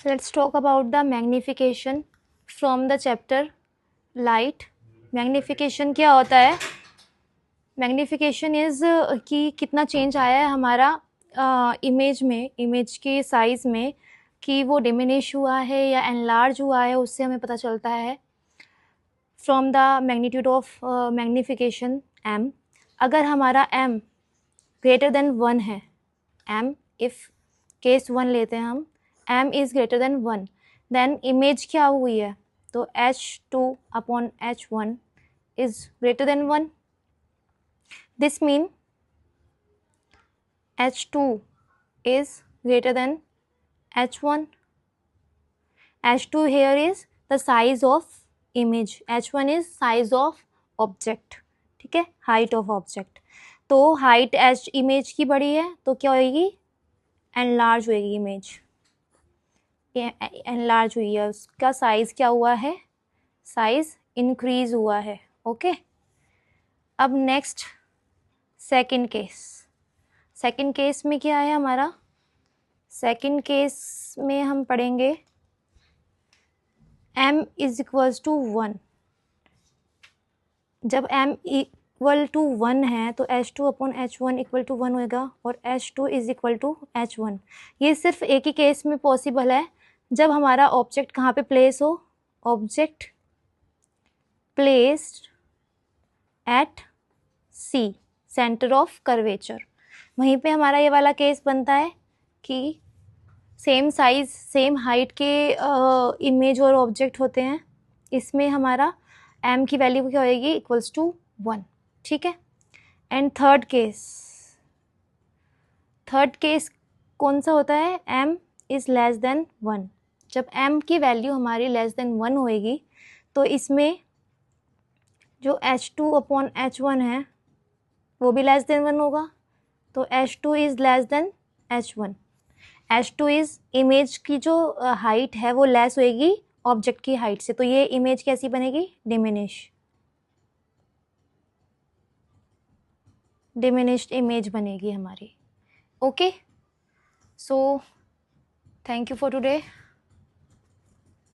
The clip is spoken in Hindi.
Let's talk about the magnification from the chapter light. Magnification क्या होता है? मैग्नीफिकेशन इज कि कितना चेंज आया है हमारा इमेज में, इमेज के साइज में, कि वो डिमिनिश हुआ है या एनलार्ज हुआ है, उससे हमें पता चलता है from the magnitude of magnification m. अगर हमारा m ग्रेटर देन 1 है, m इफ केस 1 लेते हैं हम, m is greater than 1, then image क्या हुई है? तो h2 upon h1 is greater than 1. This mean h2 is greater than h1. h2 here is the size of image, h1 is size of object. ठीक है, height of object. तो height एच इमेज की बड़ी है तो क्या होएगी? एनलार्ज होएगी इमेज, एनलार्ज हुई है, उसका साइज क्या हुआ है? साइज इंक्रीज हुआ है. ओके, अब next second case. Second case में क्या है हमारा? सेकंड केस में हम पढ़ेंगे m इज इक्वल्स टू 1. जब m इक्वल टू 1 है तो h2 upon h1 equal to 1 होएगा और h2 is equal to h1. ये सिर्फ एक ही केस में पॉसिबल है, जब हमारा ऑब्जेक्ट कहाँ पे प्लेस हो? Object placed at C, centre of curvature. वहीं पे हमारा ये वाला केस बनता है कि सेम साइज सेम हाइट के इमेज और ऑब्जेक्ट होते हैं. इसमें हमारा m की वैल्यू क्या होएगी? Equals to 1. ठीक है. एंड थर्ड केस कौन सा होता है? m is less than 1. जब m की वैल्यू हमारी लेस देन 1 होएगी तो इसमें जो h2 अपॉन h1 है वो भी लेस देन 1 होगा. तो h2 is less than h1. h2 is image की जो हाइट है वो लेस होएगी ऑब्जेक्ट की हाइट से, तो ये इमेज कैसी बनेगी? डिमिनिश्ड इमेज बनेगी हमारी. Okay, so thank you for today.